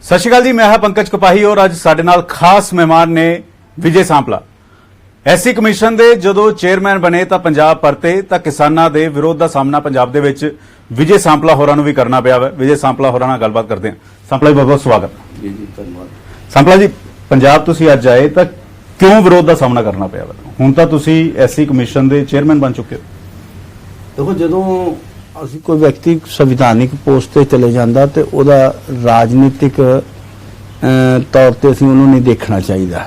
सत श्री अकाल जी, मैं पंकज कपाही और अज साडे नाल खास मेहमान ने विजय सांपला। एससी कमीशन दे जदों चेयरमैन बने तां पंजाब परते तां किसानां दे विरोध दा सामना पंजाब दे विच विजय सांपला होरां नूं भी करना पिया वा। विजय सांपला होरां नाल गलबात करते हैं। सांपला जी, बहुत बहुत स्वागत। जी जी धन्यवाद। सांपला जी, पंजाब तुसीं अज आए तां क्यों विरोध दा सामना करना पिया वा? हुण तां तुसीं एससी कमीशन दे चेयरमैन बन चुके हो। देखो, जदों ਅਸੀਂ कोई व्यक्ति संविधानिक पोस्ट ਤੇ चले ਜਾਂਦਾ ਤੇ ਉਹਦਾ ਰਾਜਨੀਤਿਕ ਤੌਰ ਤੇ ਅਸੀਂ ਉਹਨੂੰ ਨਹੀਂ ਦੇਖਣਾ ਚਾਹੀਦਾ,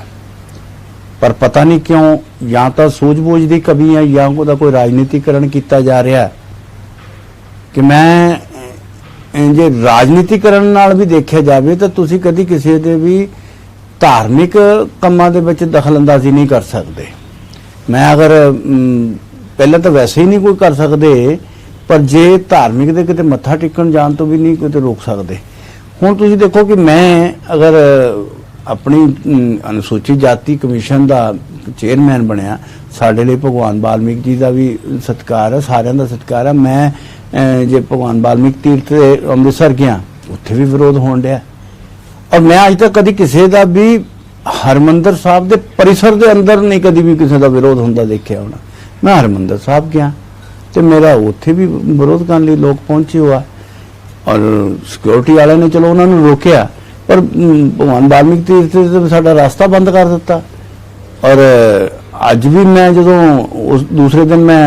ਪਰ ਪਤਾ ਨਹੀਂ ਕਿਉਂ ਜਾਂ ਤਾਂ ਸੂਝ-ਬੂਝ ਦੀ ਕਮੀ ਹੈ ਜਾਂ ਉਹਦਾ ਕੋਈ ਰਾਜਨੀਤੀਕਰਨ ਕੀਤਾ ਜਾ ਰਿਹਾ ਹੈ ਕਿ ਮੈਂ ਜੇ ਰਾਜਨੀਤੀਕਰਨ ਨਾਲ ਵੀ ਦੇਖਿਆ ਜਾਵੇ ਤਾਂ ਤੁਸੀਂ ਕਦੀ ਕਿਸੇ ਦੇ ਵੀ ਧਾਰਮਿਕ ਕੰਮਾਂ ਦੇ ਵਿੱਚ ਦਖਲਅੰਦਾਜ਼ੀ ਨਹੀਂ ਕਰ ਸਕਦੇ। ਮੈਂ ਅਗਰ ਪਹਿਲਾਂ ਤਾਂ ਵੈਸੇ ਹੀ ਨਹੀਂ ਕੋਈ ਕਰ ਸਕਦੇ, पर जे धार्मिक दे किते मत्था टेकण जाण तो भी नहीं किते रोक सकते। हुण तुसीं देखो कि मैं अगर अपनी अनुसूचित जाति कमीशन दा चेयरमैन बनया, साडे लई भगवान वाल्मीकि जी दा भी सत्कार है, सारियां दा सत्कार है। मैं जे भगवान वाल्मीकि तीर्थ ते अमृतसर गया, उत्थे भी विरोध होण डिया और मैं अज तक कदी किसी दा भी हरमंदर साहब दे परिसर दे अंदर नहीं कदी भी किसी दा विरोध होंदा देखिया होना। मैं हरमंदर साहब गया तो मेरा उत्थे भी विरोध करने लिए लोग पहुंचे हुआ और सिक्योरिटी वाले ने चलो उन्होंने रोकया, पर भगवान वाल्मीकि तीर्थ से साडा रास्ता बंद कर दिता। और अज भी मैं जो उस दूसरे दिन मैं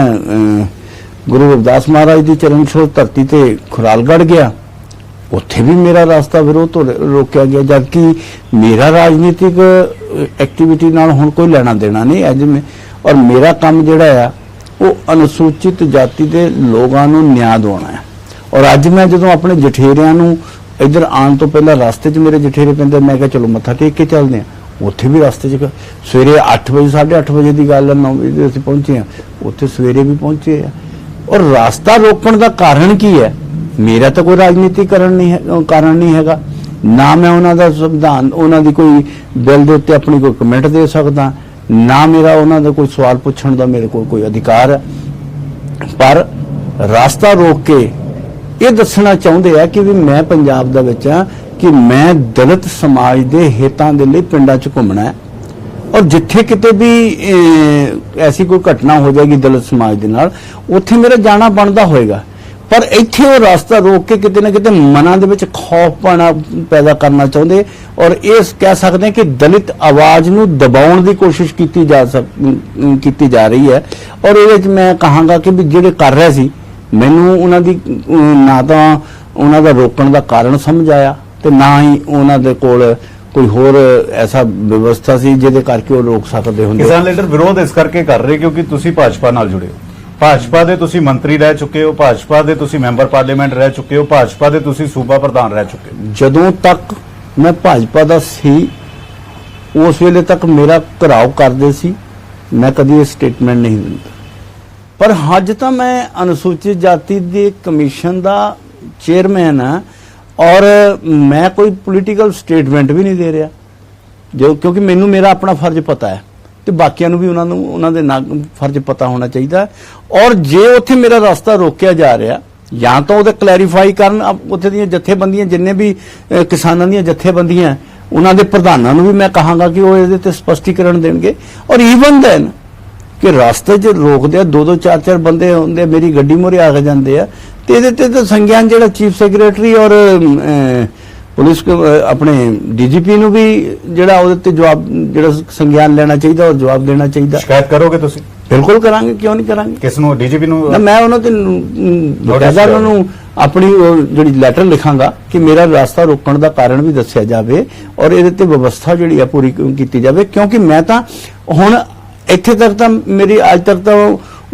गुरु रविदास महाराज की चरण छोह धरती ते खुरालगढ़ गया, उत्थे भी मेरा रास्ता विरोध तो रोकया गया, जबकि मेरा राजनीतिक एक्टिविटी नाल हुण कोई लेना देना नहीं अज में। और मेरा काम जिहड़ा है वो अनुसूचित जाति के लोगों को न्याय दिवाना है। और अज मैं जो अपने जठेरिया इधर आने तो पहला रास्ते च मेरे जठेरे पेंदे, मैं कहा चलो मत्था टेक के चलते हैं। उत्थे भी रास्ते च सवेरे 8 बजे 8:30 बजे की गल 9 बजे असीं पहुंचे हैं, उत्थे सवेरे भी पहुंचे हैं। और रास्ता रोकण का कारण की है? मेरा तो कोई राजनीतिकरण नहीं है, कारण नहीं हैगा, ना मैं उन्हों का संविधान उन्हों की कोई बिल के उत्ते अपनी कोई कमेंट दे सकता, ना मेरा उन्होंने कोई सवाल पूछने का मेरे को कोई अधिकार है। पर रास्ता रोक के ये दसना चाहते हैं कि भी मैं पंजाब दा विच हां कि मैं दलित समाज के हितों के लिए पिंडां च घूमना है और जिथे किते भी ऐसी कोई घटना हो जाएगी दलित समाज के नाल, उत्थे मेरा जाना बनता होएगा। पर इत्थे वो रास्ता रोक के किते ना किते मनां दे विच खौफपना पैदा करना चाहते और ये कह सकते हैं कि दलित आवाज़ नूं दबाउण दी कोशिश की जा रही है। और ये मैं कहांगा कि भी जिहड़े कर रहे सी, मैनूं उन्हां दी ना तां उन्हां दा रोकण दा कारण समझ आया ते ना ही उन्हां दे कोल कोई होर ऐसा व्यवस्था सी जिहदे करके वो रोक सकदे हुंदे। किसान लीडर विरोध इस करके कर रहे क्योंकि तुसीं भाजपा नाल जुड़े हो, भाजपा दे तुसीं मंत्री रह चुके हो, भाजपा दे तुसीं मैंबर पार्लीमेंट रह चुके हो, भाजपा दे तुसीं सूबा प्रधान रह चुके हो। जदों तक मैं भाजपा दा सी उस वेले तक मेरा घराव करदे सी, मैं कदी ये स्टेटमेंट नहीं दिंदा। पर अज तां मैं अनुसूचित जाति दे कमीशन दा चेयरमैन हां और मैं कोई पोलीटिकल स्टेटमेंट भी नहीं दे रहा, जो क्योंकि मैनूं मेरा अपना फर्ज पता है ਤੇ ਬਾਕੀਆਂ ਨੂੰ ਵੀ ਉਹਨਾਂ ਦੇ ਫਰਜ਼ ਪਤਾ ਹੋਣਾ ਚਾਹੀਦਾ। ਔਰ ਜੇ ਉੱਥੇ ਮੇਰਾ ਰਸਤਾ ਰੋਕਿਆ ਜਾ ਰਿਹਾ ਜਾਂ ਤਾਂ ਉਹਦੇ ਕਲੈਰੀਫਾਈ ਕਰਨ, ਉੱਥੇ ਦੀਆਂ ਜਥੇਬੰਦੀਆਂ ਜਿੰਨੇ ਵੀ ਕਿਸਾਨਾਂ ਦੀਆਂ ਜਥੇਬੰਦੀਆਂ ਉਹਨਾਂ ਦੇ ਪ੍ਰਧਾਨਾਂ ਨੂੰ ਵੀ ਮੈਂ ਕਹਾਂਗਾ ਕਿ ਉਹ ਇਹਦੇ ਤੇ ਸਪਸ਼ਟੀਕਰਨ ਦੇਣਗੇ। ਔਰ ਈਵਨ ਦੈਨ ਕਿ ਰਸਤੇ 'ਚ ਰੋਕਦੇ ਆ 2-2 4-4 ਬੰਦੇ ਹੁੰਦੇ, ਮੇਰੀ ਗੱਡੀ ਮੂਹਰੇ ਆ ਕੇ ਜਾਂਦੇ ਆ ਤੇ ਇਹਦੇ ਤੇ ਤਾਂ ਸੰਗਿਆਨ ਜਿਹੜਾ ਚੀਫ ਸੈਕਟਰੀ ਔਰ पुलिस अपने डीजीपी ਨੂੰ भी ਜਿਹੜਾ ਉਹਦੇ ਤੇ ਜਵਾਬ ਜਿਹੜਾ ਸੰਗਿਆਨ ਲੈਣਾ ਚਾਹੀਦਾ ਔਰ ਜਵਾਬ ਦੇਣਾ ਚਾਹੀਦਾ। ਸ਼ਿਕਾਇਤ ਕਰੋਗੇ ਤੁਸੀਂ? ਬਿਲਕੁਲ ਕਰਾਂਗੇ, ਕਿਉਂ ਨਹੀਂ ਕਰਾਂਗੇ। ਕਿਸ ਨੂੰ? ਡੀਜੀਪੀ ਨੂੰ? ਮੈਂ ਉਹਨਾਂ ਤੇ ਬਕਾਇਦਾ ਉਹਨਾਂ ਨੂੰ ਆਪਣੀ ਜਿਹੜੀ ਲੈਟਰ ਲਿਖਾਂਗਾ ਕਿ ਮੇਰਾ ਰਾਸਤਾ ਰੋਕਣ ਦਾ ਕਾਰਨ ਵੀ ਦੱਸਿਆ ਜਾਵੇ ਔਰ ਇਹਦੇ ਤੇ ਵਿਵਸਥਾ ਜਿਹੜੀ ਆ ਪੂਰੀ ਕੀਤੀ ਜਾਵੇ। ਕਿਉਂਕਿ ਮੈਂ ਤਾਂ ਹੁਣ ਇੱਥੇ ਤੱਕ ਤਾਂ ਮੇਰੀ ਅੱਜ ਤੱਕ ਤਾਂ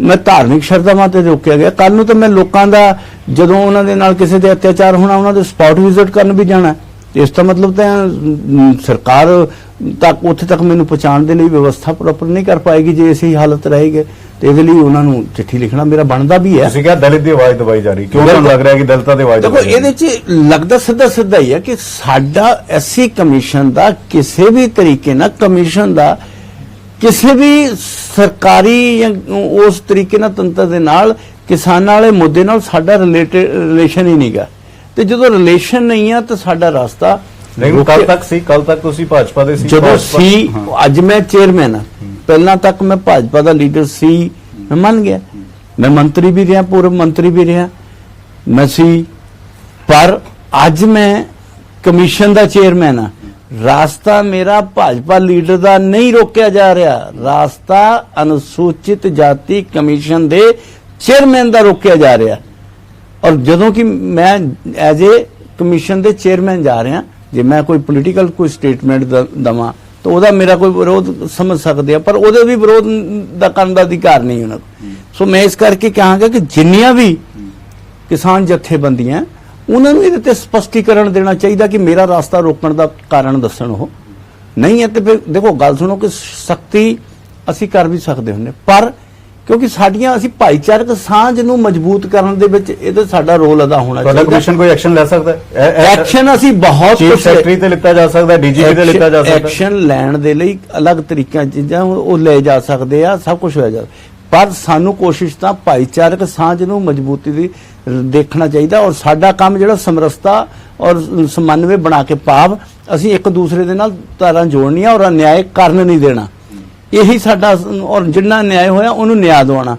मैं धार्मिक शरधावां ते रोकिया गया, कल नूं तो मैं लोगों का जदों उन्हां दे नाल किसी दे अत्याचार होना उन्हां दे स्पॉट विजिट करन भी जाना, इसका मतलब तो सरकार तक उत्थे तक मैनूं पहुंचाण दे लई व्यवस्था प्रॉपर नहीं कर पाएगी जे इसी हालत रहेगी। तो इहदे लई उन्हां नूं चिट्ठी लिखना मेरा बनदा भी है। तुसीं कहा दलित दी आवाज़ दबाई जा रही, क्यों तुहानूं लग रहा है कि दलितां दी आवाज़ देखो इहदे च लगदा सीधा ही है कि साडा एससी कमीशन दा किसी भी तरीके नाल कमीशन दा किसी भी सरकारी या उस तरीके ना तंत्र दे नाल किसानां वाले मुद्दे नाल साडा रिलेशन ही नहीं गा। तो जो रिलेशन नहीं है तो साडा रास्ता लेकिन कल तक ਤੁਸੀਂ ਭਾਜਪਾ ਦੇ ਸੀ ਜਦੋਂ ਸੀ ਅੱਜ ਮੈਂ ਚੇਅਰਮੈਨ ਆ ਪਹਿਲਾਂ ਤੱਕ ਮੈਂ ਭਾਜਪਾ ਦਾ ਲੀਡਰ ਸੀ ਮੈਂ ਮੰਨ ਗਿਆ ਮੈਂ ਮੰਤਰੀ ਵੀ ਰਿਹਾ ਪੂਰਵ ਮੰਤਰੀ ਵੀ ਰਿਹਾ ਮੈਂ ਸੀ ਪਰ ਅੱਜ ਮੈਂ ਕਮਿਸ਼ਨ ਦਾ ਚੇਅਰਮੈਨ ਆ ਰਾਸਤਾ ਮੇਰਾ ਭਾਜਪਾ ਲੀਡਰ ਦਾ ਨਹੀਂ ਰੋਕਿਆ ਜਾ ਰਿਹਾ ਰਾਸਤਾ ਅਨੁਸੂਚਿਤ ਜਾਤੀ ਕਮਿਸ਼ਨ ਦੇ ਚੇਅਰਮੈਨ ਦਾ ਰੋਕਿਆ ਜਾ ਰਿਹਾ ਔਰ ਜਦੋਂ ਕਿ ਮੈਂ ਐਜ਼ ਏ ਕਮਿਸ਼ਨ ਦੇ ਚੇਅਰਮੈਨ ਜਾ ਰਿਹਾ ਜੇ ਮੈਂ ਕੋਈ ਪੋਲੀਟੀਕਲ ਕੋਈ ਸਟੇਟਮੈਂਟ ਦਵਾਂ ਤਾਂ ਉਹਦਾ ਮੇਰਾ ਕੋਈ ਵਿਰੋਧ ਸਮਝ ਸਕਦੇ ਆ ਪਰ ਉਹਦੇ ਵੀ ਵਿਰੋਧ ਦਾ ਕਰਨ ਦਾ ਅਧਿਕਾਰ ਨਹੀਂ ਉਹਨਾਂ ਕੋਲ ਸੋ ਮੈਂ ਇਸ ਕਰਕੇ ਕਹਾਂਗਾ ਕਿ ਜਿੰਨੀਆਂ ਵੀ ਕਿਸਾਨ ਜਥੇਬੰਦੀਆਂ ਉਹਨਾਂ ਨੂੰ ਇਹਦੇ ਤੇ ਸਪਸ਼ਟੀਕਰਨ ਦੇਣਾ ਚਾਹੀਦਾ ਕਿ ਮੇਰਾ ਰਾਸਤਾ ਰੋਕਣ ਦਾ ਕਾਰਨ ਦੱਸਣ ਉਹ ਨਹੀਂ ਹੈ ਤੇ ਫਿਰ ਦੇਖੋ ਗੱਲ ਸੁਣੋ ਕਿ ਸਖਤੀ ਅਸੀਂ ਕਰ ਵੀ ਸਕਦੇ ਹੁੰਦੇ ਪਰ ਕਿਉਂਕਿ ਸਾਡੀਆਂ ਅਸੀਂ ਭਾਈਚਾਰਕ ਸਾਂਝ ਨੂੰ ਮਜ਼ਬੂਤ ਕਰਨ ਦੇ ਵਿੱਚ ਇਹਦਾ ਸਾਡਾ ਰੋਲ ਅਦਾ ਹੋਣਾ ਚਾਹੀਦਾ ਕਮਿਸ਼ਨ ਕੋਈ ਐਕਸ਼ਨ ਲੈ ਸਕਦਾ ਹੈ ਐਕਸ਼ਨ ਅਸੀਂ ਬਹੁਤ ਚੀਫ ਸੈਕਟਰੀ ਤੇ ਲਿੱਤਾ ਜਾ ਸਕਦਾ ਡੀਜੀਪੀ ਤੇ ਲਿੱਤਾ ਜਾ ਸਕਦਾ ਐਕਸ਼ਨ ਲੈਣ ਦੇ ਲਈ ਅਲੱਗ ਤਰੀਕਿਆਂ ਚੀਜ਼ਾਂ ਉਹ ਲੈ ਜਾ ਸਕਦੇ ਆ ਸਭ ਕੁਝ ਹੋਇਆ ਜਾ ਪਰ ਸਾਨੂੰ ਕੋਸ਼ਿਸ਼ ਤਾਂ ਭਾਈਚਾਰਕ ਸਾਂਝ ਨੂੰ ਮਜ਼ਬੂਤੀ ਦੀ ਦੇਖਣਾ ਚਾਹੀਦਾ ਔਰ ਸਾਡਾ ਕੰਮ ਜਿਹੜਾ ਸਮਰਸਤਾ ਔਰ ਸਮਨਵੈ ਬਣਾ ਕੇ ਭਾਵ ਅਸੀਂ ਇੱਕ ਦੂਸਰੇ ਦੇ ਨਾਲ ਤਾਰਾਂ ਜੋੜਨੀਆਂ ਔਰ ਅਨਿਆਏ ਕਰਨ ਨਹੀਂ ਦੇਣਾ ਇਹੀ ਸਾਡਾ ਔਰ ਜਿੰਨਾ ਨਿਆਂ ਹੋਇਆ ਉਹਨੂੰ ਨਿਆਂ ਦਿਵਾਉਣਾ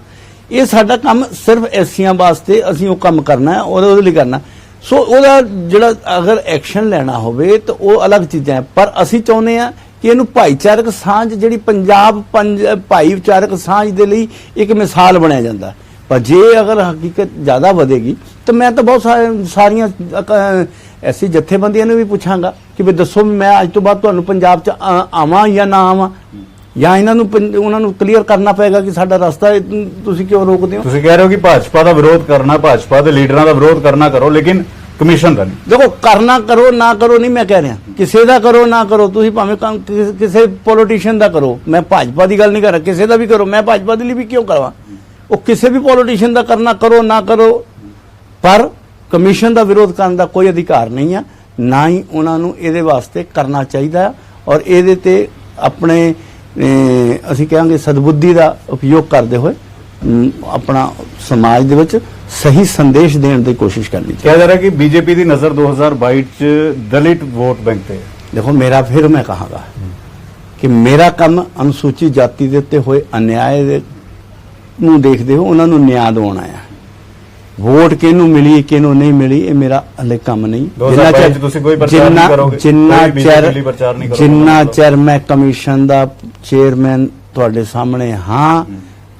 ਇਹ ਸਾਡਾ ਕੰਮ ਸਿਰਫ ਐਸੀਆਂ ਵਾਸਤੇ ਅਸੀਂ ਉਹ ਕੰਮ ਕਰਨਾ ਹੈ ਔਰ ਉਹਦੇ ਲਈ ਕਰਨਾ ਸੋ ਉਹਦਾ ਜਿਹੜਾ ਅਗਰ ਐਕਸ਼ਨ ਲੈਣਾ ਹੋਵੇ ਤਾਂ ਉਹ ਅਲੱਗ ਚੀਜ਼ਾਂ ਹੈ ਪਰ ਅਸੀਂ ਚਾਹੁੰਦੇ ਆ ਕਿ ਇਹਨੂੰ ਭਾਈਚਾਰਕ ਸਾਂਝ ਜਿਹੜੀ ਪੰਜਾਬ ਭਾਈਚਾਰਕ ਸਾਂਝ ਦੇ ਲਈ ਇੱਕ ਮਿਸਾਲ ਬਣਿਆ ਜਾਂਦਾ ਪਰ ਜੇ ਅਗਰ ਹਕੀਕਤ ਜ਼ਿਆਦਾ ਵਧੇਗੀ ਤਾਂ ਮੈਂ ਤਾਂ ਬਹੁਤ ਸਾਰੀਆਂ ਐਸੀ ਜਥੇਬੰਦੀਆਂ ਨੂੰ ਵੀ ਪੁੱਛਾਂਗਾ ਕਿ ਵੀ ਦੱਸੋ ਮੈਂ ਅੱਜ ਤੋਂ ਬਾਅਦ ਤੁਹਾਨੂੰ ਪੰਜਾਬ 'ਚ ਆਵਾਂ ਜਾਂ ਨਾ ਆਵਾਂ ਜਾਂ ਇਹਨਾਂ ਨੂੰ ਉਹਨਾਂ ਨੂੰ ਕਲੀਅਰ ਕਰਨਾ ਪਏਗਾ ਕਿ ਸਾਡਾ ਰਸਤਾ ਤੁਸੀਂ ਕਿਉਂ ਰੋਕਦੇ ਹੋ ਤੁਸੀਂ ਕਹਿ ਰਹੇ ਹੋ ਕਿ ਭਾਜਪਾ ਦਾ ਵਿਰੋਧ ਕਰਨਾ ਭਾਜਪਾ ਦੇ ਲੀਡਰਾਂ ਦਾ ਵਿਰੋਧ ਕਰਨਾ ਕਰੋ ਲੇਕਿਨ ਕਮਿਸ਼ਨ ਦਾ ਨਹੀਂ ਦੇਖੋ ਕਰਨਾ ਕਰੋ ਨਾ ਕਰੋ ਨਹੀਂ ਮੈਂ ਕਹਿ ਰਿਹਾ ਕਿਸੇ ਦਾ ਕਰੋ ਨਾ ਕਰੋ ਤੁਸੀਂ ਭਾਵੇਂ ਕਿਸੇ ਪੋਲੀਟੀਸ਼ੀਅਨ ਦਾ ਕਰੋ ਮੈਂ ਭਾਜਪਾ ਦੀ ਗੱਲ ਨਹੀਂ ਕਰ ਰਿਹਾ ਕਿਸੇ ਦਾ ਵੀ ਕਰੋ ਮੈਂ ਭਾਜਪਾ ਦੇ ਲਈ ਵੀ ਕਿਉਂ ਕਰਾਂ ਉਹ ਕਿਸੇ ਵੀ ਪੋਲੀਟੀਸ਼ੀਅਨ ਦਾ ਕਰਨਾ ਕਰੋ ਨਾ ਕਰੋ ਪਰ ਕਮਿਸ਼ਨ ਦਾ ਵਿਰੋਧ ਕਰਨ ਦਾ ਕੋਈ ਅਧਿਕਾਰ ਨਹੀਂ ਆ ਨਾ ਹੀ ਉਹਨਾਂ ਨੂੰ ਇਹਦੇ ਵਾਸਤੇ ਕਰਨਾ ਚਾਹੀਦਾ ਔਰ ਇਹਦੇ ਤੇ ਆਪਣੇ ਅਸੀਂ ਕਹਾਂਗੇ ਸਦਬੁੱਧੀ ਦਾ ਉਪਯੋਗ ਕਰਦੇ ਹੋਏ ਆਪਣਾ ਸਮਾਜ ਦੇ ਵਿੱਚ ਸਹੀ ਸੰਦੇਸ਼ ਦੇਣ ਦੀ ਕੋਸ਼ਿਸ਼ ਕਰਨੀ ਚਾਹੀਦੀ ਕਿਹਾ ਜਾ ਰਿਹਾ ਕਿ ਬੀਜੇਪੀ ਦੀ ਨਜ਼ਰ 2022 ਚ ਦਲਿਤ ਵੋਟ ਬੈਂਕ ਤੇ ਦੇਖੋ ਮੇਰਾ ਫਿਰ ਮੈਂ ਕਹਾਂਗਾ ਕਿ ਮੇਰਾ ਕੰਮ ਅਨੁਸੂਚਿਤ ਜਾਤੀ ਦੇ ਉੱਤੇ ਹੋਏ ਅਨਿਆਏ ਨੂੰ ਦੇਖਦੇ ਹੋ ਉਹਨਾਂ ਨੂੰ ਨਿਆਂ ਦਿਵਾਉਣਾ ਹੈ ਵੋਟ ਕਿਹਨੂੰ ਮਿਲੀ ਕਿਹਨੂੰ ਨਹੀਂ ਮਿਲੀ ਇਹ ਮੇਰਾ ਹਲੇ ਕੰਮ ਨਹੀਂ ਜਿੰਨਾ ਚਿਰ ਮੈਂ ਕਮਿਸ਼ਨ ਦਾ ਚੇਅਰਮੈਨ ਤੁਹਾਡੇ ਸਾਹਮਣੇ ਹਾਂ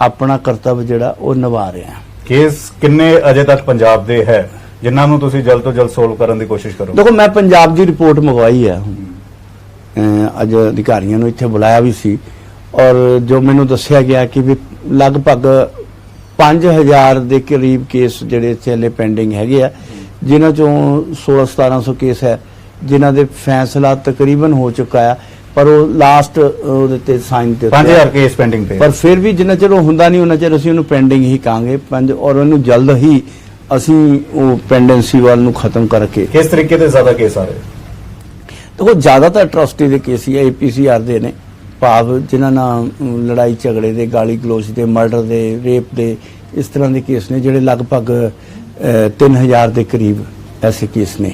ਆਪਣਾ ਕਰਤੱਵ ਜਿਹੜਾ ਉਹ ਨਿਭਾ ਰਿਹਾ ਕੇਸ ਕਿੰਨੇ ਅਜੇ ਤੱਕ ਪੰਜਾਬ ਦੇ ਹੈ ਜਿਨ੍ਹਾਂ ਨੂੰ ਤੁਸੀਂ ਜਲਦ ਤੋਂ ਜਲਦ ਸੋਲਵ ਕਰਨ ਦੀ ਕੋਸ਼ਿਸ਼ ਕਰੋ ਦੇਖੋ ਮੈਂ ਪੰਜਾਬ ਦੀ ਰਿਪੋਰਟ ਮੰਗਵਾਈ ਹੈ ਅੱਜ ਅਧਿਕਾਰੀਆਂ ਨੂੰ ਇੱਥੇ ਬੁਲਾਇਆ ਵੀ ਸੀ ਔਰ ਜੋ ਮੈਨੂੰ ਦੱਸਿਆ ਗਿਆ ਕਿ ਵੀ ਲਗਭਗ 5000 ਦੇ ਕਰੀਬ ਕੇਸ ਜਿਹੜੇ ਇੱਥੇ ਪੈਂਡਿੰਗ ਹੈਗੇ ਆ ਜਿਨ੍ਹਾਂ ਚੋਂ 16-1700 ਕੇਸ ਹੈ ਜਿਨ੍ਹਾਂ ਦੇ ਫੈਸਲਾ ਤਕਰੀਬਨ ਹੋ ਚੁੱਕਾ ਹੈ ਪਰ ਉਹ ਲਾਸਟ ਉਹਦੇ ਤੇ ਸਾਈਨ ਤੇ 5000 ਕੇਸ ਪੈਂਡਿੰਗ ਤੇ ਪਰ ਫਿਰ ਵੀ ਜਿੰਨਾ ਚਿਰ ਉਹ ਹੁੰਦਾ ਨਹੀਂ ਉਹਨਾਂ ਚਿਰ ਅਸੀਂ ਉਹਨੂੰ ਪੈਂਡਿੰਗ ਹੀ ਕਹਾਂਗੇ ਔਰ ਉਹਨੂੰ ਜਲਦ ਹੀ ਅਸੀਂ ਉਹ ਪੈਂਡੈਂਸੀ ਵਾਲ ਨੂੰ ਖਤਮ ਕਰਕੇ ਕਿਸ ਤਰੀਕੇ ਦੇ ਜ਼ਿਆਦਾ ਕੇਸ ਆ ਰਹੇ ਦੇਖੋ ਜ਼ਿਆਦਾਤਰ ਅਟਰੋਸਿਟੀ ਦੇ ਕੇਸ ਹੀ APCR ਦੇ ਨੇ ਭਾਵ ਜਿਨ੍ਹਾਂ ਨਾਲ ਲੜਾਈ ਝਗੜੇ ਦੇ ਗਾਲੀ ਗਲੋਚ ਦੇ ਮਰਡਰ ਦੇ ਰੇਪ ਦੇ ਇਸ ਤਰ੍ਹਾਂ ਦੇ ਕੇਸ ਨੇ ਜਿਹੜੇ ਲਗਭਗ 3000 ਦੇ ਕਰੀਬ ਐਸੇ ਕੇਸ ਨੇ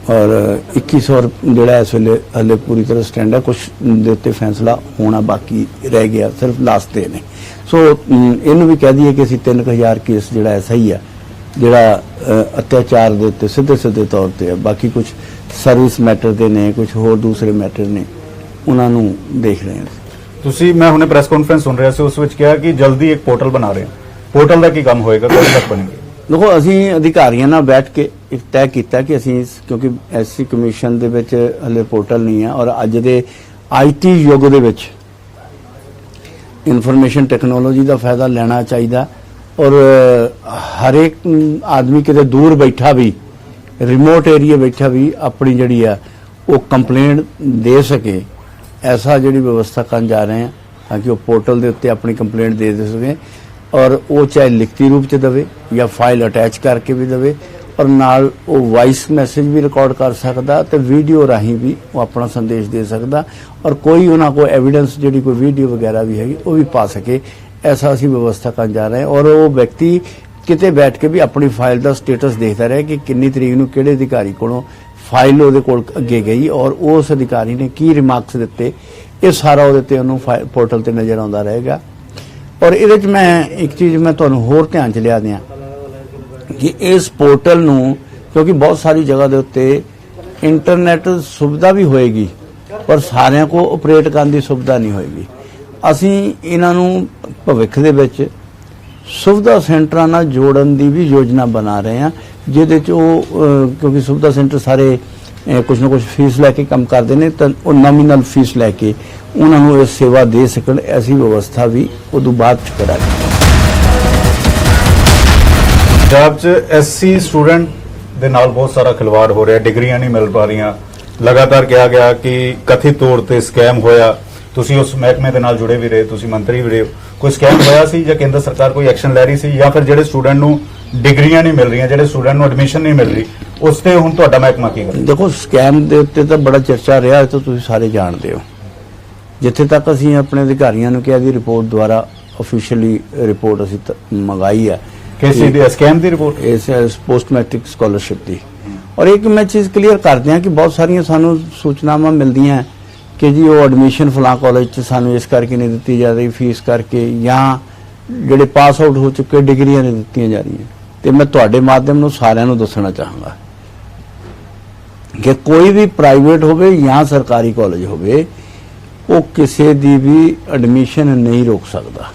ਔਰ 2100 ਜਿਹੜਾ ਇਸ ਵੇਲੇ ਹਲੇ ਪੂਰੀ ਤਰ੍ਹਾਂ ਸਟੈਂਡ ਹੈ ਕੁਝ ਦੇ ਉੱਤੇ ਫੈਸਲਾ ਹੋਣਾ ਬਾਕੀ ਰਹਿ ਗਿਆ ਸਿਰਫ ਲਾਸਟ ਤੇ ਨੇ ਸੋ ਇਹਨੂੰ ਵੀ ਕਹਿ ਦਈਏ ਕਿ ਅਸੀਂ 3000 ਕੇਸ ਜਿਹੜਾ ਐਸਾ ਹੀ ਹੈ ਜਿਹੜਾ ਅਤਿਆਚਾਰ ਦੇ ਉੱਤੇ ਸਿੱਧੇ ਤੌਰ ਤੇ ਹੈ ਬਾਕੀ ਕੁਝ ਸਰਵਿਸ ਮੈਟਰ ਦੇ ਨੇ ਕੁਝ ਹੋਰ ਦੂਸਰੇ ਮੈਟਰ ਨੇ ਉਹਨਾਂ ਨੂੰ ਦੇਖ ਰਹੇ ਹਾਂ ਤੁਸੀਂ ਮੈਂ ਹੁਣੇ ਪ੍ਰੈਸ ਕਾਨਫਰੰਸ ਸੁਣ ਰਿਹਾ ਸੀ ਉਸ ਵਿੱਚ ਕਿਹਾ ਕਿ ਜਲਦੀ ਇੱਕ ਪੋਰਟਲ ਬਣਾ ਰਹੇ ਹਾਂ ਪੋਰਟਲ ਦਾ ਕੀ ਕੰਮ ਹੋਏਗਾ ਕਦੋਂ ਤੱਕ ਬਣੇਗਾ ਦੇਖੋ ਅਸੀਂ ਅਧਿਕਾਰੀਆਂ ਨਾਲ ਬੈਠ ਕੇ ਇੱਕ ਤੈਅ ਕੀਤਾ ਕਿ ਅਸੀਂ ਕਿਉਂਕਿ ਐਸਸੀ ਕਮਿਸ਼ਨ ਦੇ ਵਿੱਚ ਹਲੇ ਪੋਰਟਲ ਨਹੀਂ ਹੈ ਔਰ ਅੱਜ ਦੇ IT ਯੁੱਗ ਦੇ ਵਿੱਚ ਇਨਫੋਰਮੇਸ਼ਨ ਟੈਕਨੋਲੋਜੀ ਦਾ ਫਾਇਦਾ ਲੈਣਾ ਚਾਹੀਦਾ ਔਰ ਹਰੇਕ ਆਦਮੀ ਕਿਤੇ ਦੂਰ ਬੈਠਾ ਵੀ ਰਿਮੋਟ ਏਰੀਆ ਬੈਠਾ ਵੀ ਆਪਣੀ ਜਿਹੜੀ ਆ ਉਹ ਕੰਪਲੇਂਟ ਦੇ ਸਕੇ ਐਸਾ ਜਿਹੜੀ ਵਿਵਸਥਾ ਕਰਨ ਜਾ ਰਹੇ ਹਾਂ ਤਾਂ ਕਿ ਉਹ ਪੋਰਟਲ ਦੇ ਉੱਤੇ ਆਪਣੀ ਕੰਪਲੇਂਟ ਦੇ ਸਕੇ ਔਰ ਉਹ ਚਾਹੇ ਲਿਖਤੀ ਰੂਪ ਚ ਦੇਵੇ ਜਾਂ ਫਾਈਲ ਅਟੈਚ ਕਰਕੇ ਵੀ ਦੇਵੇ ਔਰ ਨਾਲ ਉਹ ਵਾਇਸ ਮੈਸੇਜ ਵੀ ਰਿਕਾਰਡ ਕਰ ਸਕਦਾ ਤੇ ਵੀਡੀਓ ਰਾਹੀਂ ਵੀ ਉਹ ਆਪਣਾ ਸੰਦੇਸ਼ ਦੇ ਸਕਦਾ ਔਰ ਕੋਈ ਉਹਨਾਂ ਕੋਲ ਐਵੀਡੈਂਸ ਜਿਹੜੀ ਕੋਈ ਵੀਡੀਓ ਵਗੈਰਾ ਵੀ ਹੈਗੀ ਉਹ ਵੀ ਪਾ ਸਕੇ ਐਸਾ ਅਸੀਂ ਵਿਵਸਥਾ ਕਰਨ ਜਾ ਰਹੇ ਹਾਂ ਔਰ ਉਹ ਵਿਅਕਤੀ ਕਿਤੇ ਬੈਠ ਕੇ ਵੀ ਆਪਣੀ ਫਾਈਲ ਦਾ ਸਟੇਟਸ ਦੇਖਦਾ ਰਹੇ ਕਿ ਕਿੰਨੀ ਤਰੀਕ ਨੂੰ ਕਿਹੜੇ ਅਧਿਕਾਰੀ ਕੋਲੋਂ ਫਾਈਲ ਉਹਦੇ ਕੋਲ ਅੱਗੇ ਗਈ ਔਰ ਉਸ ਅਧਿਕਾਰੀ ਨੇ ਕੀ ਰਿਮਾਰਕਸ ਦਿੱਤੇ ਇਹ ਸਾਰਾ ਉਹਦੇ ਤੇ ਉਹਨੂੰ ਪੋਰਟਲ ਤੇ ਨਜ਼ਰ ਆਉਂਦਾ ਰਹੇਗਾ। ਔਰ ਇਹਦੇ ਚ ਮੈਂ ਇੱਕ ਚੀਜ਼ ਮੈਂ ਤੁਹਾਨੂੰ ਹੋਰ ਧਿਆਨ ਚ ਲਿਆ ਦਿਆਂ ਕਿ ਇਸ ਪੋਰਟਲ ਨੂੰ ਕਿਉਂਕਿ ਬਹੁਤ ਸਾਰੀ ਜਗ੍ਹਾ ਦੇ ਉੱਤੇ ਇੰਟਰਨੈਟ ਸੁਵਿਧਾ ਵੀ ਹੋਏਗੀ ਪਰ ਸਾਰਿਆਂ ਕੋ ਆਪਰੇਟ ਕਰਨ ਦੀ ਸੁਵਿਧਾ ਨਹੀਂ ਹੋਏਗੀ। ਅਸੀਂ ਇਹਨਾਂ ਨੂੰ ਭਵਿੱਖ ਦੇ ਵਿੱਚ ਸੁਵਿਧਾ ਸੈਂਟਰਾਂ ਨਾਲ ਜੋੜਨ ਦੀ ਵੀ ਯੋਜਨਾ ਬਣਾ ਰਹੇ ਹਾਂ ਜਿਹਦੇ ਚ ਉਹ ਕਿਉਂਕਿ ਸੁਵਿਧਾ ਸੈਂਟਰ ਸਾਰੇ ਕੁਝ ਨਾ ਕੁਝ ਫੀਸ ਲੈ ਕੇ ਕੰਮ ਕਰਦੇ ਨੇ ਤਾਂ ਉਹ ਨੋਮੀਨਲ ਫੀਸ ਲੈ ਕੇ ਉਹਨਾਂ ਨੂੰ ਇਹ ਸੇਵਾ ਦੇ ਸਕਣ ਐਸੀ ਵਿਵਸਥਾ ਵੀ ਉਦੋਂ ਬਾਅਦ ਚ ਕਰਾਂਗੇ। ਪੰਜਾਬ 'ਚ ਐਸਸੀ ਸਟੂਡੈਂਟ ਦੇ ਨਾਲ ਬਹੁਤ ਸਾਰਾ ਖਿਲਵਾੜ ਹੋ ਰਿਹਾ, ਡਿਗਰੀਆਂ ਨਹੀਂ ਮਿਲ ਪਾ ਰਹੀਆਂ। ਲਗਾਤਾਰ ਕਿਹਾ ਗਿਆ ਕਿ ਕਥਿਤ ਤੌਰ ਤੇ ਸਕੈਮ ਹੋਇਆ। ਤੁਸੀਂ ਉਸ ਮਹਿਕਮੇ ਦੇ ਨਾਲ ਜੁੜੇ ਵੀ ਰਹੇ, ਤੁਸੀਂ ਮੰਤਰੀ ਵੀ ਰਹੇ, ਕੋਈ ਸਕੈਮ ਹੋਇਆ ਸੀ ਜਾਂ ਕੇਂਦਰ ਸਰਕਾਰ ਕੋਈ ਐਕਸ਼ਨ ਲੈ ਰਹੀ ਸੀ ਜਾਂ ਫਿਰ ਜਿਹੜੇ ਸਟੂਡੈਂਟ ਨੂੰ ਡਿਗਰੀਆਂ ਨਹੀਂ ਮਿਲ ਰਹੀਆਂ, ਜਿਹੜੇ ਸਟੂਡੈਂਟ ਨੂੰ ਐਡਮਿਸ਼ਨ ਨਹੀਂ ਮਿਲ ਰਹੀ, ਉਸ ਤੇ ਹੁਣ ਤੁਹਾਡਾ ਮਹਿਕਮਾ ਕੀ ਕਰੇ? ਦੇਖੋ ਸਕੈਮ ਦੇ ਉੱਤੇ ਤਾਂ ਬੜਾ ਚਰਚਾ ਰਿਹਾ, ਇਹ ਤਾਂ ਤੁਸੀਂ ਸਾਰੇ ਜਾਣਦੇ ਹੋ। ਜਿੱਥੇ ਤੱਕ ਅਸੀਂ ਆਪਣੇ ਅਧਿਕਾਰੀਆਂ ਨੂੰ ਕਿਹਾ ਦੀ ਰਿਪੋਰਟ ਦੁਆਰਾ ਆਫੀਸ਼ੀਅਲੀ ਰਿਪੋਰਟ ਅਸੀਂ ਮੰਗਾਈ ਹੈ ਕਿਸੇ ਦੀ ਸਕੈਮ ਦੀ ਰਿਪੋਰਟ ਇਸ ਪੋਸਟ ਮੈਟ੍ਰਿਕ ਸਕਾਲਰਸ਼ਿਪ ਦੀ। ਔਰ ਇੱਕ ਮੈਂ ਚੀਜ਼ ਕਲੀਅਰ ਕਰਦੇ ਹਾਂ ਕਿ ਬਹੁਤ ਸਾਰੀਆਂ ਸਾਨੂੰ ਸੂਚਨਾਵਾਂ ਮਿਲਦੀਆਂ ਕਿ ਜੀ ਉਹ ਐਡਮਿਸ਼ਨ ਫਲਾਂ ਕਾਲਜ 'ਚ ਸਾਨੂੰ ਇਸ ਕਰਕੇ ਨਹੀਂ ਦਿੱਤੀ ਜਾ ਰਹੀ, ਫੀਸ ਕਰਕੇ, ਜਾਂ ਜਿਹੜੇ ਪਾਸ ਆਊਟ ਹੋ ਚੁੱਕੇ ਡਿਗਰੀਆਂ ਨਹੀਂ ਦਿੱਤੀਆਂ ਜਾ ਰਹੀਆਂ। ਤੇ ਮੈਂ ਤੁਹਾਡੇ ਮਾਧਿਅਮ ਨੂੰ ਸਾਰਿਆਂ ਨੂੰ ਦੱਸਣਾ ਚਾਹਾਂਗਾ ਕਿ ਕੋਈ ਵੀ ਪ੍ਰਾਈਵੇਟ ਹੋਵੇ ਜਾਂ ਸਰਕਾਰੀ ਕਾਲਜ ਹੋਵੇ ਉਹ ਕਿਸੇ ਦੀ ਵੀ ਐਡਮਿਸ਼ਨ ਨਹੀਂ ਰੋਕ ਸਕਦਾ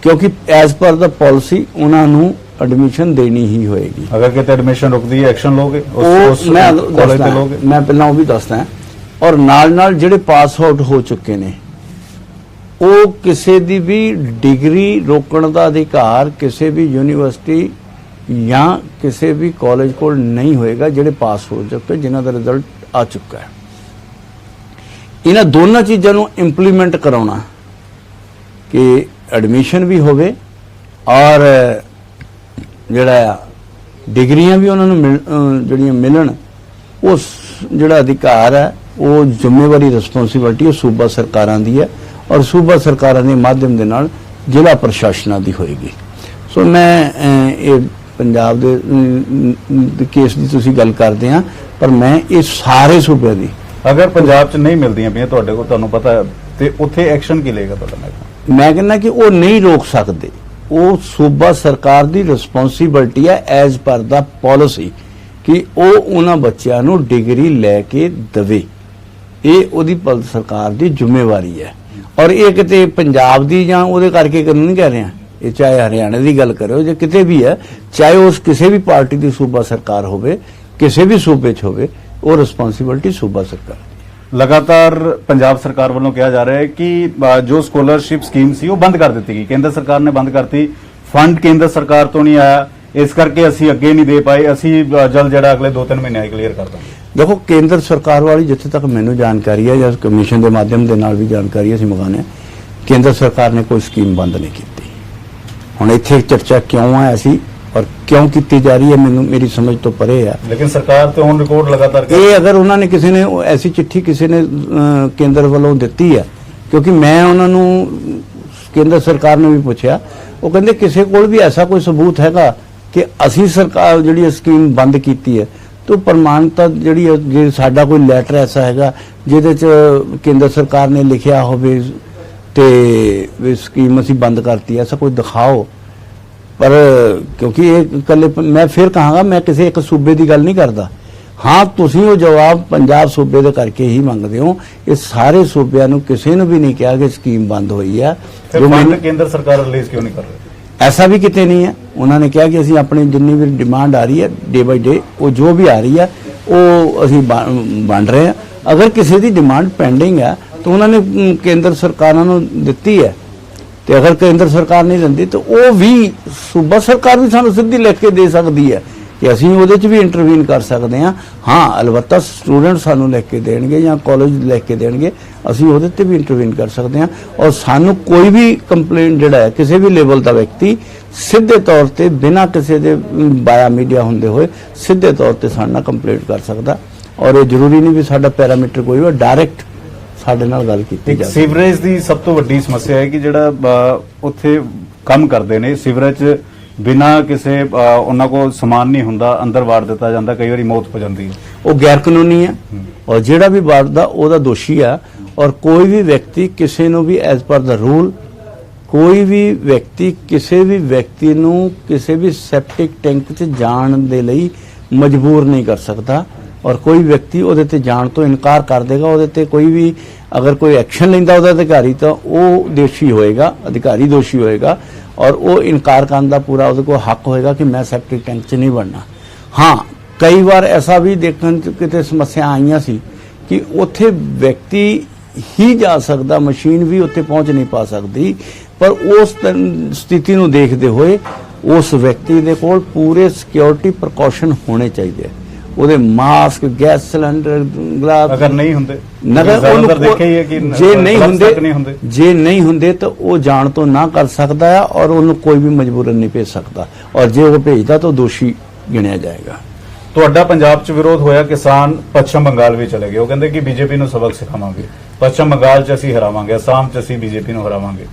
ਕਿਉਂਕਿ ਐਜ਼ ਪਰ ਦਾ ਪਾਲਿਸੀ ਉਹਨਾਂ ਨੂੰ ਐਡਮਿਸ਼ਨ ਦੇਣੀ ਹੀ ਹੋਏਗੀ। ਅਗਰ ਕਿਤੇ ਐਡਮਿਸ਼ਨ ਰੁਕਦੀ ਹੈ ਐਕਸ਼ਨ ਲੋਗੇ ਉਸ ਮੈਂ ਕਾਲਜ ਤੇ ਲੋਗੇ? ਮੈਂ ਪਹਿਲਾਂ ਉਹ ਵੀ ਦੱਸਦਾ ਹਾਂ। ਔਰ ਨਾਲ ਜਿਹੜੇ ਪਾਸ ਆਊਟ ਹੋ ਚੁੱਕੇ ਨੇ ਉਹ ਕਿਸੇ ਦੀ ਵੀ ਡਿਗਰੀ ਰੋਕਣ ਦਾ ਅਧਿਕਾਰ ਕਿਸੇ ਵੀ ਯੂਨੀਵਰਸਿਟੀ ਜਾਂ ਕਿਸੇ ਵੀ ਕਾਲਜ ਕੋਲ ਨਹੀਂ ਹੋਏਗਾ ਜਿਹੜੇ ਪਾਸ ਹੋ ਚੁੱਕੇ, ਜਿਨ੍ਹਾਂ ਦਾ ਰਿਜ਼ਲਟ ਆ ਚੁੱਕਾ ਹੈ। ਇਹਨਾਂ ਦੋਨਾਂ ਚੀਜ਼ਾਂ ਨੂੰ ਇੰਪਲੀਮੈਂਟ ਕਰਾਉਣਾ ਕਿ ਐਡਮਿਸ਼ਨ ਵੀ ਹੋਵੇ ਔਰ ਜਿਹੜਾ ਡਿਗਰੀਆਂ ਵੀ ਉਹਨਾਂ ਨੂੰ ਜਿਹੜੀਆਂ ਮਿਲਣ, ਉਸ ਜਿਹੜਾ ਅਧਿਕਾਰ ਹੈ ਉਹ ਜ਼ਿੰਮੇਵਾਰੀ ਰਿਸਪੌਂਸਿਬਿਲਟੀ ਉਹ ਸੂਬਾ ਸਰਕਾਰਾਂ ਦੀ ਹੈ ਔਰ ਸੂਬਾ ਸਰਕਾਰਾਂ ਦੇ ਮਾਧਿਅਮ ਦੇ ਨਾਲ ਜ਼ਿਲ੍ਹਾ ਪ੍ਰਸ਼ਾਸਨਾਂ ਦੀ ਹੋਏਗੀ। ਸੋ ਮੈਂ ਇਹ ਪੰਜਾਬ ਦੇ ਕੇਸ ਦੀ ਤੁਸੀਂ ਗੱਲ ਕਰਦੇ ਆ ਪਰ ਮੈਂ ਇਹ ਸਾਰੇ ਸੂਬਿਆਂ ਦੀ ਅਗਰ ਪੰਜਾਬ 'ਚ ਨਹੀਂ ਮਿਲਦੀਆਂ ਪਈਆਂ ਤੁਹਾਡੇ ਕੋਲ, ਤੁਹਾਨੂੰ ਪਤਾ ਤੇ ਉੱਥੇ ਐਕਸ਼ਨ ਕੀ ਲਏਗਾ ਤੁਹਾਡਾ? ਮੈਂ ਕਹਿੰਦਾ ਕਿ ਉਹ ਨਹੀਂ ਰੋਕ ਸਕਦੇ, ਉਹ ਸੂਬਾ ਸਰਕਾਰ ਦੀ ਰਿਸਪੌਂਸਿਬਿਲਟੀ ਹੈ ਐਜ਼ ਪਰ ਦਾ ਪਾਲਿਸੀ ਕਿ ਉਹ ਉਹਨਾਂ ਬੱਚਿਆਂ ਨੂੰ ਡਿਗਰੀ ਲੈ ਕੇ ਦੇਵੇ। ਇਹ ਉਹਦੀ ਸਰਕਾਰ ਦੀ ਜ਼ਿੰਮੇਵਾਰੀ ਹੈ ਔਰ ਇਹ ਕਿਤੇ ਪੰਜਾਬ ਦੀ ਜਾਂ ਉਹਦੇ ਕਰਕੇ ਕਰਨ ਨਹੀਂ ਕਹਿ ਰਿਹਾ, ਇਹ ਚਾਹੇ ਹਰਿਆਣਾ ਦੀ ਗੱਲ ਕਰੋ ਜਾਂ ਕਿਤੇ ਵੀ ਹੈ, ਚਾਹੇ ਉਸ ਕਿਸੇ ਵੀ ਪਾਰਟੀ ਦੀ ਸੂਬਾ ਸਰਕਾਰ ਹੋਵੇ, ਕਿਸੇ ਵੀ ਸੂਬੇ 'ਚ ਹੋਵੇ, ਉਹ ਰਿਸਪੌਂਸਿਬਿਲਟੀ ਸੂਬਾ ਸਰਕਾਰ ਦੀ। ਲਗਾਤਾਰ ਪੰਜਾਬ ਸਰਕਾਰ ਵੱਲੋਂ ਕਿਹਾ ਜਾ ਰਿਹਾ ਹੈ ਕਿ ਜੋ ਸਕਾਲਰਸ਼ਿਪ ਸਕੀਮ ਸੀ ਉਹ ਬੰਦ ਕਰ ਦਿੱਤੀ ਗਈ, ਕੇਂਦਰ ਸਰਕਾਰ ਨੇ ਬੰਦ ਕਰਤੀ, ਫੰਡ ਕੇਂਦਰ ਸਰਕਾਰ ਤੋਂ ਨਹੀਂ ਆਇਆ, ਇਸ ਕਰਕੇ ਅਸੀਂ ਅੱਗੇ ਨਹੀਂ ਦੇ ਪਾਏ, ਅਸੀਂ ਜਲਦ ਜਿਹੜਾ ਅਗਲੇ 2-3 ਮਹੀਨਿਆਂ 'ਚ ਕਲੀਅਰ ਕਰ ਦਾਂਗੇ। ਦੇਖੋ ਕੇਂਦਰ ਸਰਕਾਰ ਵਾਲੀ ਜਿੱਥੇ ਤੱਕ ਮੈਨੂੰ ਜਾਣਕਾਰੀ ਹੈ ਜਾਂ ਕਮਿਸ਼ਨ ਦੇ ਮਾਧਿਅਮ ਦੇ ਨਾਲ ਵੀ ਜਾਣਕਾਰੀ ਅਸੀਂ ਮੰਗਾਉਂਦੇ ਹਾਂ, ਕੇਂਦਰ ਸਰਕਾਰ ਨੇ ਕੋਈ ਸਕੀਮ ਬੰਦ ਨਹੀਂ ਕੀਤੀ। ਹੁਣ ਇੱਥੇ ਚਰਚਾ ਕਿਉਂ ਹੈ ਅਸੀਂ ਔਰ ਕਿਉਂ ਕੀਤੀ ਜਾ ਰਹੀ ਹੈ ਮੈਨੂੰ ਮੇਰੀ ਸਮਝ ਤੋਂ ਪਰੇ ਹੈ। ਲੇਕਿਨ ਸਰਕਾਰ ਤੇ ਹੁਣ ਰਿਕਾਰਡ ਲਗਾਤਾਰ ਇਹ ਅਗਰ ਉਹਨਾਂ ਨੇ ਕਿਸੇ ਨੇ ਐਸੀ ਚਿੱਠੀ ਕਿਸੇ ਨੇ ਕੇਂਦਰ ਵੱਲੋਂ ਦਿੱਤੀ ਹੈ, ਕਿਉਂਕਿ ਮੈਂ ਉਹਨਾਂ ਨੂੰ ਕੇਂਦਰ ਸਰਕਾਰ ਨੂੰ ਵੀ ਪੁੱਛਿਆ, ਉਹ ਕਹਿੰਦੇ ਕਿਸੇ ਕੋਲ ਵੀ ਐਸਾ ਕੋਈ ਸਬੂਤ ਹੈਗਾ ਕਿ ਅਸੀਂ ਸਰਕਾਰ ਜਿਹੜੀ ਸਕੀਮ ਬੰਦ ਕੀਤੀ ਹੈ तो प्रमाणता ਜਿਹੜੀ ਜੇ ਸਾਡਾ ਕੋਈ ਲੈਟਰ ਐਸਾ ਹੈਗਾ ਜਿਹਦੇ ਚ ਕੇਂਦਰ ਸਰਕਾਰ ਨੇ ਲਿਖਿਆ ਹੋਵੇ ਤੇ ਵੀ ਸਕੀਮ ਅਸੀਂ ਬੰਦ ਕਰਤੀ ਐਸਾ ਕੋਈ ਦਿਖਾਓ। पर क्योंकि ये कल मैं फिर कहांगा मैं किसी एक सूबे की गल नहीं करता, हाँ तुसी वो जवाब पंजाब सूबे दे करके ही मंगते हो, ये सारे सूबे नूं किसी ने भी नहीं कहा कि स्कीम बंद हुई है। जो केंद्र सरकार रिलीज क्यों नहीं कर रही? ऐसा भी कितने नहीं है, उन्होंने कहा कि असी अपनी जिन्नी भी डिमांड आ रही है डे बाय डे वो जो भी आ रही है वो असी बन रहे हैं। अगर किसी की डिमांड पेंडिंग है तो उन्होंने केंद्र सरकारों नूं दित्ती है, तो अगर केंद्र सरकार नहीं दिंदी तो वो भी सूबा सरकार भी सानू सीधी लिख के दे सकती है कि असीं उहदे च भी इंटरवीन कर सकते हैं। हाँ अलबत्ता स्टूडेंट सानू लिख के देणगे या कॉलेज लिख के देणगे, असीं उहदे ते भी इंटरवीन कर सकते हैं। और सानू कोई भी कंप्लेंट जिहड़ा है किसी भी लेवल का व्यक्ति सीधे तौर पर बिना किसी दे बाया मीडिया होंदे होए सीधे तौर पर साडे नाल कंप्लेंट कर सकदा। और ये जरूरी नहीं भी साडा पैरामीटर कोई हो, डायरैक्ट ਸਾਡੇ ਨਾਲ ਗੱਲ ਕੀਤੀ ਜਾਵੇ। ਸੀਵਰੇਜ ਦੀ ਸਭ ਤੋਂ ਵੱਡੀ ਸਮੱਸਿਆ ਹੈ ਕਿ ਜਿਹੜਾ ਉੱਥੇ ਕੰਮ ਕਰਦੇ ਨੇ ਸੀਵਰੇਜ ਬਿਨਾਂ ਕਿਸੇ ਉਹਨਾਂ ਕੋਲ ਸਮਾਨ ਨਹੀਂ ਹੁੰਦਾ ਅੰਦਰ ਵਾੜ ਦਿੱਤਾ ਜਾਂਦਾ, ਕਈ ਵਾਰੀ ਮੌਤ ਹੋ ਜਾਂਦੀ ਹੈ। ਉਹ ਗੈਰ ਕਾਨੂੰਨੀ ਹੈ ਔਰ ਜਿਹੜਾ ਵੀ ਵਾਰਦਾ ਉਹਦਾ ਦੋਸ਼ੀ ਆ। ਔਰ ਕੋਈ ਵੀ ਵਿਅਕਤੀ ਕਿਸੇ ਨੂੰ ਵੀ ਐਜ਼ ਪਰ ਦਾ ਰੂਲ ਕੋਈ ਵੀ ਵਿਅਕਤੀ ਕਿਸੇ ਵੀ ਵਿਅਕਤੀ ਨੂੰ ਕਿਸੇ ਵੀ ਸੈਪਟਿਕ ਟੈਂਕ 'ਚ ਜਾਣ ਦੇ ਲਈ ਮਜਬੂਰ ਨਹੀਂ ਕਰ ਸਕਦਾ। ਔਰ ਕੋਈ ਵਿਅਕਤੀ ਉਹਦੇ ਤੇ ਜਾਣ ਤੋਂ ਇਨਕਾਰ ਕਰ ਦੇਗਾ, ਉਹਦੇ ਤੇ ਕੋਈ ਵੀ ਅਗਰ ਕੋਈ ਐਕਸ਼ਨ ਲੈਂਦਾ ਉਹਦਾ ਅਧਿਕਾਰੀ ਤਾਂ ਉਹ ਦੋਸ਼ੀ ਹੋਏਗਾ, ਅਧਿਕਾਰੀ ਦੋਸ਼ੀ ਹੋਏਗਾ। ਔਰ ਉਹ ਇਨਕਾਰ ਕਰਨ ਦਾ ਪੂਰਾ ਉਹਦੇ ਕੋਲ ਹੱਕ ਹੋਏਗਾ ਕਿ ਮੈਂ ਸੈਪਟਿਕ ਟੈਂਕ 'ਚ ਨਹੀਂ ਵੜਨਾ। ਹਾਂ, ਕਈ ਵਾਰ ਐਸਾ ਵੀ ਦੇਖਣ 'ਚ ਕਿਤੇ ਸਮੱਸਿਆ ਆਈਆਂ ਸੀ ਕਿ ਉੱਥੇ ਵਿਅਕਤੀ ਹੀ ਜਾ ਸਕਦਾ, ਮਸ਼ੀਨ ਵੀ ਉੱਥੇ ਪਹੁੰਚ ਨਹੀਂ ਪਾ ਸਕਦੀ। ਪਰ ਉਸ ਸਥਿਤੀ ਨੂੰ ਦੇਖਦੇ ਹੋਏ ਉਸ ਵਿਅਕਤੀ ਦੇ ਕੋਲ ਪੂਰੇ ਸਿਕਿਉਰਿਟੀ ਪ੍ਰੀਕਾਸ਼ਨ ਹੋਣੇ ਚਾਹੀਦੇ। ਉਹਦੇ ਮਾਸਕ, ਗੈਸ ਸਿਲੰਡਰ, ਗਲਾਸ ਅਗਰ ਨਹੀਂ ਹੁੰਦੇ ਨਗਰ ਦੇਖਿਆ ਹੀ ਹੈ ਕਿ ਜੇ ਨਹੀਂ ਹੁੰਦੇ ਹੁੰਦੇ ਤਾਂ ਉਹ ਜਾਣ ਤੋਂ ਨਾ ਕਰ ਸਕਦਾ ਹੈ ਔਰ ਉਹਨੂੰ ਕੋਈ ਵੀ ਮਜਬੂਰਨ ਨਹੀਂ ਭੇਜ ਸਕਦਾ। ਔਰ ਜੇ ਉਹ ਭੇਜਦਾ ਤਾਂ ਦੋਸ਼ੀ ਗਿਣਿਆ ਜਾਏਗਾ। ਤੁਹਾਡਾ ਪੰਜਾਬ 'ਚ ਵਿਰੋਧ ਹੋਇਆ, ਕਿਸਾਨ ਪੱਛਮ ਬੰਗਾਲ ਵੀ ਚਲੇ ਗਏ। ਉਹ ਕਹਿੰਦੇ ਕਿ ਬੀਜੇਪੀ ਨੂੰ ਸਬਕ ਸਿਖਾਵਾਂਗੇ, ਪੱਛਮ ਬੰਗਾਲ 'ਚ ਅਸੀਂ ਹਰਾਵਾਂਗੇ, ਅਸਾਮ 'ਚ ਅਸੀਂ ਬੀਜੇਪੀ ਨੂੰ ਹਰਾਵਾਂਗੇ।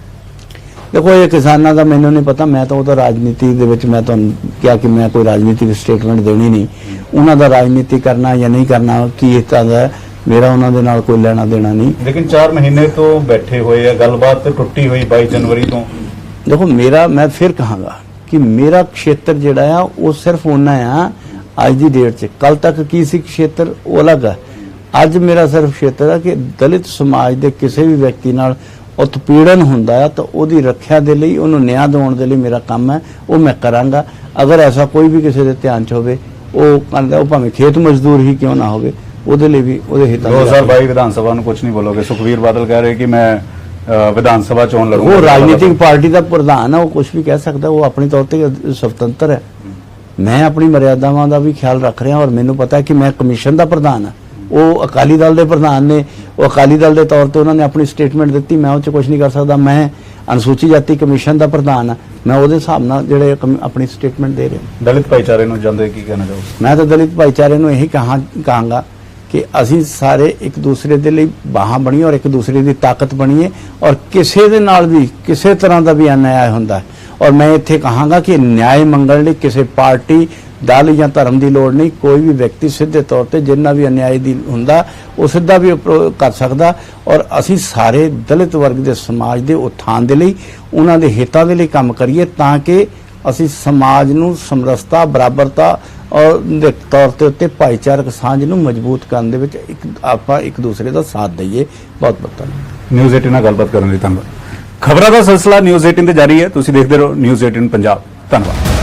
ਦੇਖੋ, ਇਹ ਕਿਸਾਨਾਂ ਦਾ ਮੈਨੂੰ ਨਹੀਂ ਪਤਾ, ਮੈਂ ਤਾਂ ਉਹਦਾ ਰਾਜਨੀਤੀ ਦੇ ਵਿੱਚ ਮੈਂ ਤੁਹਾਨੂੰ ਕਿਹਾ ਕਿ ਮੈਂ ਕੋਈ ਰਾਜਨੀਤਿਕ ਸਟੇਟਮੈਂਟ ਦੇਣੀ ਨਹੀਂ। ਉਹਨਾਂ ਦਾ ਰਾਜਨੀਤੀ ਕਰਨਾ ਜਾਂ ਨਹੀਂ ਕਰਨਾ ਕੀ ਇਤਾਂ ਦਾ ਮੇਰਾ ਉਹਨਾਂ ਦੇ ਨਾਲ ਕੋਈ ਲੈਣਾ ਦੇਣਾ ਨਹੀਂ। ਲੇਕਿਨ 4 ਮਹੀਨੇ ਤੋਂ ਬੈਠੇ ਹੋਏ ਆ, ਗੱਲਬਾਤ ਟੁੱਟੀ ਹੋਈ 22 ਜਨਵਰੀ ਤੋਂ। ਦੇਖੋ, ਮੈਂ ਫਿਰ ਕਹਾਂਗਾ ਕਿ ਮੇਰਾ ਖੇਤਰ ਜਿਹੜਾ ਆ ਉਹ ਸਿਰਫ ਉਹਨਾਂ ਆ ਅੱਜ ਦੀ ਡੇਟ 'ਚ। ਕੱਲ ਤੱਕ ਕੀ ਸੀ ਖੇਤਰ, ਉਹ ਅਲੱਗ ਹੈ। ਅੱਜ ਮੇਰਾ ਸਿਰਫ ਖੇਤਰ ਹੈ ਕਿ ਦਲਿਤ ਸਮਾਜ ਦੇ ਕਿਸੇ ਵੀ ਵਿਅਕਤੀ ਨਾਲ ਉਤਪੀੜਨ ਹੁੰਦਾ ਹੈ ਤਾਂ ਉਹਦੀ ਰੱਖਿਆ ਦੇ ਲਈ, ਉਹਨੂੰ ਨਿਆਂ ਦਿਵਾਉਣ ਦੇ ਲਈ ਮੇਰਾ ਕੰਮ ਹੈ, ਉਹ ਮੈਂ ਕਰਾਂਗਾ। ਅਗਰ ਐਸਾ ਕੋਈ ਵੀ ਕਿਸੇ ਦੇ ਧਿਆਨ 'ਚ ਹੋਵੇ, ਉਹ ਕਹਿੰਦਾ ਉਹ ਭਾਵੇਂ ਖੇਤ ਮਜ਼ਦੂਰ ਹੀ ਕਿਉਂ ਨਾ ਹੋਵੇ, ਉਹਦੇ ਲਈ ਵੀ ਉਹਦੇ ਹਿੱਤਾਂ 2022 ਵਿਧਾਨ ਸਭਾ ਨੂੰ ਕੁਝ ਨਹੀਂ ਬੋਲੋਗੇ। ਸੁਖਬੀਰ ਬਾਦਲ ਕਹਿ ਰਹੇ ਕਿ ਮੈਂ ਵਿਧਾਨ ਸਭਾ ਚੋਣ ਲੜੂੰਗਾ। ਉਹ ਰਾਜਨੀਤਿਕ ਪਾਰਟੀ ਦਾ ਪ੍ਰਧਾਨ ਹੈ, ਉਹ ਕੁਝ ਵੀ ਕਹਿ ਸਕਦਾ, ਉਹ ਆਪਣੀ ਤੌਰ ਤੇ ਸੁਤੰਤਰ ਹੈ। ਮੈਂ ਆਪਣੀ ਮਰਿਆਦਾਵਾਂ ਦਾ ਵੀ ਖਿਆਲ ਰੱਖ ਰਿਹਾ ਔਰ ਮੈਨੂੰ ਪਤਾ ਹੈ ਕਿ ਮੈਂ ਕਮਿਸ਼ਨ ਦਾ ਪ੍ਰਧਾਨ ਹਾਂ। ਉਹ ਅਕਾਲੀ ਦਲ ਦੇ ਪ੍ਰਧਾਨ ਨੇ, ਉਹ ਅਕਾਲੀ ਦਲ ਦੇ ਤੌਰ ਤੇ ਉਹਨਾਂ ਨੇ ਆਪਣੀ ਸਟੇਟਮੈਂਟ ਦਿੱਤੀ, ਮੈਂ ਉਹ 'ਚ ਕੁਝ ਨਹੀਂ ਕਰ ਸਕਦਾ। ਮੈਂ ਅਨੁਸੂਚਿਤ ਜਾਤੀ ਕਮਿਸ਼ਨ ਦਾ ਪ੍ਰਧਾਨ ਹਾਂ, ਮੈਂ ਉਹਦੇ ਹਿਸਾਬ ਨਾਲ ਜਿਹੜੇ ਆਪਣੀ ਸਟੇਟਮੈਂਟ ਦੇ ਰਿਹਾ। ਦਲਿਤ ਭਾਈਚਾਰੇ ਨੂੰ ਜਾਂਦੇ ਕੀ ਕਹਿਣਾ ਚਾਹੋਗੇ? ਮੈਂ ਤਾਂ ਦਲਿਤ ਭਾਈਚਾਰੇ ਨੂੰ ਇਹੀ ਕਹਾਂਗਾ ਕਿ ਅਸੀਂ ਸਾਰੇ ਇੱਕ ਦੂਸਰੇ ਦੇ ਲਈ ਬਾਹਾਂ ਬਣੀਏ ਔਰ ਇੱਕ ਦੂਸਰੇ ਦੀ ਤਾਕਤ ਬਣੀਏ। ਔਰ ਕਿਸੇ ਦੇ ਨਾਲ ਵੀ ਕਿਸੇ ਤਰ੍ਹਾਂ ਦਾ ਵੀ ਅਨਿਆਏ ਹੁੰਦਾ ਹੈ, ਔਰ ਮੈਂ ਇੱਥੇ ਕਹਾਂਗਾ ਕਿ ਨਿਆਂ ਮੰਗਣ ਲਈ ਕਿਸੇ ਪਾਰਟੀ, ਦਲ ਜਾਂ ਧਰਮ ਦੀ ਲੋੜ ਨਹੀਂ। ਕੋਈ ਵੀ ਵਿਅਕਤੀ ਸਿੱਧੇ ਤੌਰ ਤੇ ਜਿੰਨਾ ਵੀ ਅਨਿਆਏ ਦੀ ਹੁੰਦਾ ਉਹ ਸਿੱਧਾ ਵੀ ਕਰ ਸਕਦਾ। ਔਰ ਅਸੀਂ ਸਾਰੇ ਦਲਿਤ ਵਰਗ ਦੇ ਸਮਾਜ ਦੇ ਉਥਾਨ ਦੇ ਲਈ, ਉਹਨਾਂ ਦੇ ਹਿੱਤਾਂ ਦੇ ਲਈ ਕੰਮ ਕਰੀਏ ਤਾਂ ਕਿ ਅਸੀਂ ਸਮਾਜ ਨੂੰ ਸਮਰਸਤਾ, ਬਰਾਬਰਤਾ ਔਰ ਦੇ ਤੌਰ ਤੇ ਉੱਤੇ ਭਾਈਚਾਰਕ ਸਾਂਝ ਨੂੰ ਮਜ਼ਬੂਤ ਕਰਨ ਦੇ ਵਿੱਚ ਆਪਾਂ ਇੱਕ ਦੂਸਰੇ ਦਾ ਸਾਥ ਦਈਏ। ਬਹੁਤ ਬਹੁਤ ਧੰਨਵਾਦ। ਨਿਊਜ਼ 18 ਨਾਲ ਗੱਲਬਾਤ ਕਰਨ ਲਈ ਧੰਨਵਾਦ। ਖਬਰਾਂ ਦਾ ਸਿਲਸਿਲਾ ਨਿਊਜ਼ 18 ਤੇ ਜਾਰੀ ਹੈ। ਤੁਸੀਂ ਦੇਖਦੇ ਰਹੋ ਨਿਊਜ਼ 18 ਪੰਜਾਬ। ਧੰਨਵਾਦ।